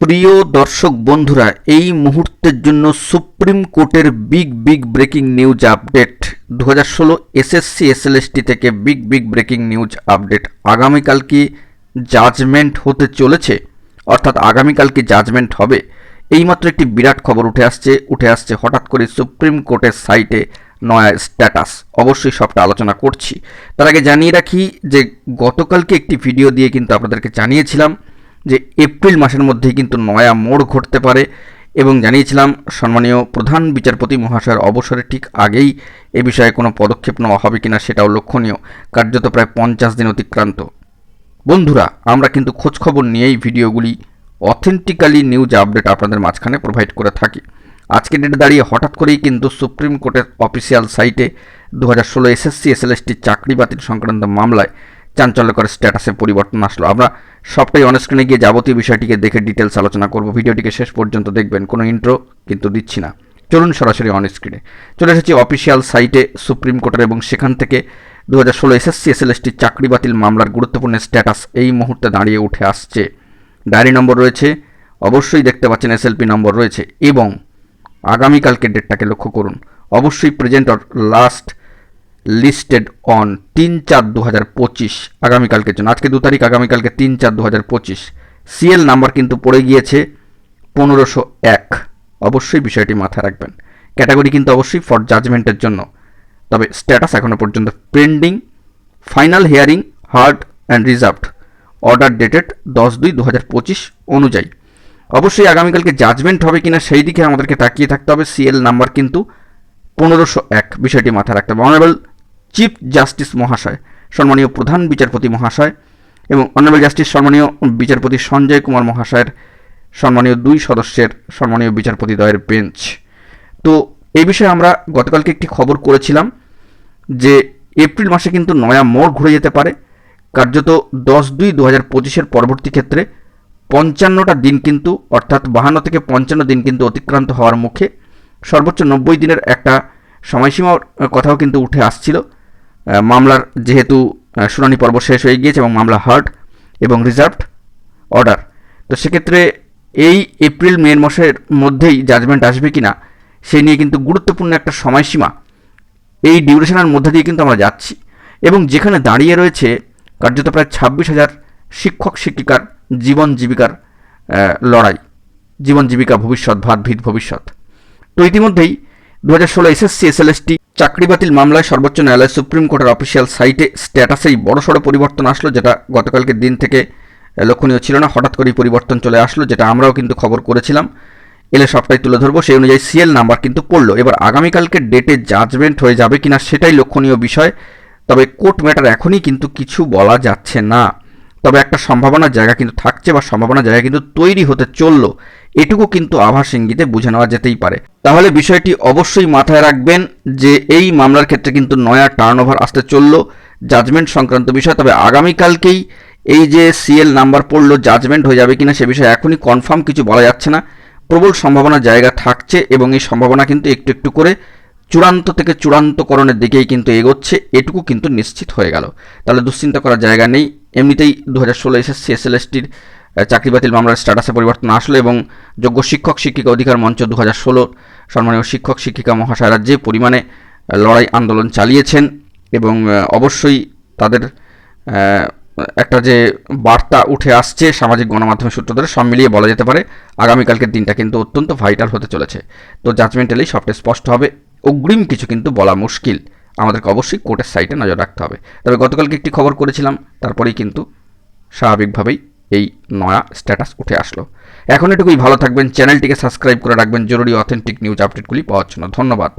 প্রিয় দর্শক বন্ধুরা, এই মুহূর্তের জন্য সুপ্রিম কোর্টের big breaking news update. 2016 SSC SLST থেকে বিগ ব্রেকিং নিউজ আপডেট। আগামীকাল কি জাজমেন্ট হতে চলেছে, অর্থাৎ আগামীকাল কি জাজমেন্ট হবে, এইমাত্র একটি বিরাট খবর উঠে আসছে হঠাৎ করে সুপ্রিম কোর্টের সাইটে নয়া স্ট্যাটাস। অবশ্যই সবটা আলোচনা করছি। তার আগে জানিয়ে রাখি যে গতকালকে একটি ভিডিও দিয়ে কিন্তু আপনাদেরকে জানিয়েছিলাম যে এপ্রিল মাসের মধ্যেই কিন্তু নয়া মোড় ঘটতে পারে এবং জানিয়েছিলাম সম্মানীয় প্রধান বিচারপতি মহাশয়ের অবসরের ঠিক আগেই এ বিষয়ে কোনো পদক্ষেপ নেওয়া হবে কিনা সেটাও লক্ষণীয়। কার্যত প্রায় 50 দিন অতিক্রান্ত। বন্ধুরা, আমরা কিন্তু খোঁজখবর নিয়েই ভিডিওগুলি অথেন্টিক্যালি নিউজ আপডেট আপনাদের মাঝখানে প্রোভাইড করে থাকি। আজকে ডেটে দাঁড়িয়ে হঠাৎ করেই কিন্তু সুপ্রিম কোর্টের অফিসিয়াল সাইটে 2016 এসএসসি এসএলএসটি চাকরি বাতিল সংক্রান্ত মামলায় চাঞ্চল্যকর স্ট্যাটাসে পরিবর্তন আসলো। আমরা সবটাই অনস্ক্রিনে গিয়ে যাবতীয় বিষয়টিকে দেখে ডিটেলস আলোচনা করব। ভিডিওটিকে শেষ পর্যন্ত দেখবেন, কোনো ইন্ট্রো কিন্তু দিচ্ছি না। চলুন সরাসরি অনস্ক্রিনে চলে এসেছি অফিসিয়াল সাইটে সুপ্রিম কোর্টের, এবং সেখান থেকে 2016 এসএসসি এসএলএসটি চাকরি বাতিল মামলার গুরুত্বপূর্ণ স্ট্যাটাস এই মুহূর্তে দাঁড়িয়ে উঠে আসছে। ডায়েরি নম্বর রয়েছে, অবশ্যই দেখতে পাচ্ছেন এসএলপি নম্বর রয়েছে, এবং আগামীকালকে ডেটটাকে লক্ষ্য করুন। অবশ্যই present or last listed on 3/4/2025 আগামীকালকের জন্য। আজকে 2 তারিখ, আগামীকালকে 3/4/2025। সিএল নাম্বার কিন্তু পড়ে গিয়েছে 1501। অবশ্যই বিষয়টি মাথায় রাখবেন। ক্যাটাগরি কিন্তু অবশ্যই ফর জাজমেন্টের জন্য, তবে স্ট্যাটাস এখনও পর্যন্ত pending. Final hearing hard and reserved, order dated 10/2/2025 অনুযায়ী। অবশ্যই আগামীকালকে জাজমেন্ট হবে কিনা সেই দিকে আমাদেরকে তাকিয়ে থাকতে হবে। সিএল নাম্বার কিন্তু 1501, বিষয়টি মাথায় রাখতে হবে। অনারেবল চিফ জাস্টিস মহাশয়, সম্মানীয় প্রধান বিচারপতি মহাশয়, এবং অনারেবল জাস্টিস সম্মানীয় বিচারপতি সঞ্জয় কুমার মহাশয়ের সম্মানীয় 2 সদস্যের সম্মানীয় বিচারপতিদ্বয়ের বেঞ্চ। তো এই বিষয়ে আমরা গতকালকে একটি খবর করেছিলাম যে এপ্রিল মাসে কিন্তু নয়া মোড় ঘুরে যেতে পারে। কার্যত 10/2/2025 পরবর্তী ক্ষেত্রে 55টা দিন কিন্তু, অর্থাৎ 52 থেকে 55 দিন কিন্তু অতিক্রান্ত হওয়ার মুখে। সর্বোচ্চ 90 দিনের একটা সময়সীমার কথাও কিন্তু উঠে আসছিল। মামলার যেহেতু শুনানি পর্ব শেষ হয়ে গিয়েছে এবং মামলা হার্ড এবং রিজার্ভড অর্ডার, তো সেক্ষেত্রে এই এপ্রিল মে মাসের মধ্যেই জাজমেন্ট আসবে কিনা সেই নিয়ে কিন্তু গুরুত্বপূর্ণ একটা সময়সীমা, এই ডিউরেশনের মধ্যে দিয়ে কিন্তু আমরা যাচ্ছি। এবং যেখানে দাঁড়িয়ে রয়েছে কার্যত প্রায় 26,000 শিক্ষক শিক্ষিকার জীবন জীবিকার লড়াই, জীবন জীবিকা ভবিষ্যৎ, ভাতভিত ভবিষ্যৎ। তো ইতিমধ্যেই 2016 এসএসসি এসএলএসটি চাকরি বাতিল মামলায় সর্বোচ্চ ন্যায়ালয় সুপ্রিম কোর্টের অফিসিয়াল সাইটে স্ট্যাটাসেই বড়সড় পরিবর্তন আসলো, যেটা গতকালকের দিন থেকে লক্ষণীয় ছিল না। হঠাৎ করেই পরিবর্তন চলে আসলো, যেটা আমরাও কিন্তু খবর করেছিলাম। এলে সবটাই তুলে ধরবো। সেই অনুযায়ী সিএল নাম্বার কিন্তু পড়লো। এবার আগামীকালকে ডেটে জাজমেন্ট হয়ে যাবে কিনা সেটাই লক্ষণীয় বিষয়। তবে কোর্ট ম্যাটার এখনই কিন্তু কিছু বলা যাচ্ছে না, তবে একটা সম্ভাবনার জায়গা কিন্তু থাকছে, বা সম্ভাবনার জায়গা কিন্তু তৈরি হতে চললো, এটুকু কিন্তু আভাস ইঙ্গিতে বুঝে নেওয়া যেতেই পারে। তাহলে বিষয়টি অবশ্যই মাথায় রাখবেন যে এই মামলার ক্ষেত্রে কিন্তু নয়া টার্নওভার আসতে চললো জাজমেন্ট সংক্রান্ত বিষয়। তবে আগামীকালকেই এই যে সিএল নাম্বার পড়লো, জাজমেন্ট হয়ে যাবে কিনা সে বিষয়ে এখনই কনফার্ম কিছু বলা যাচ্ছে না। প্রবল সম্ভাবনার জায়গা থাকছে, এবং এই সম্ভাবনা কিন্তু একটু একটু করে চূড়ান্ত থেকে চূড়ান্তকরণের দিকেই কিন্তু এগোচ্ছে, এটুকু কিন্তু নিশ্চিত হয়ে গেল। তাহলে দুশ্চিন্তা করার জায়গা নেই। এমনিতেই 2016 এসএসসি এসএলএসটির চাকরি বাতিল মামলার স্ট্যাটাসে পরিবর্তন আসলো, এবং যোগ্য শিক্ষক শিক্ষিকা অধিকার মঞ্চ 2016 সম্মানীয় শিক্ষক শিক্ষিকা মহাশয়রা যে পরিমাণে লড়াই আন্দোলন চালিয়েছেন, এবং অবশ্যই তাদের একটা যে বার্তা উঠে আসছে সামাজিক গণমাধ্যমের সূত্র ধরে, সব মিলিয়ে বলা যেতে পারে আগামীকালকের দিনটা কিন্তু অত্যন্ত ভাইটাল হতে চলেছে। তো জাজমেন্ট এলেই সবটা স্পষ্ট হবে। অগ্রিম কিছু কিন্তু বলা মুশকিল, আমাদেরকে অবশ্যই কোর্টের সাইটে নজর রাখতে হবে। তবে গতকালকে একটি খবর করেছিলাম, তারপরেই কিন্তু স্বাভাবিকভাবেই এই নয়া স্ট্যাটাস উঠে আসলো। এখন এটুকুই, ভালো থাকবেন, চ্যানেলটিকে সাবস্ক্রাইব করে রাখবেন জরুরি অথেন্টিক নিউজ আপডেটগুলি পাওয়ার জন্য। ধন্যবাদ।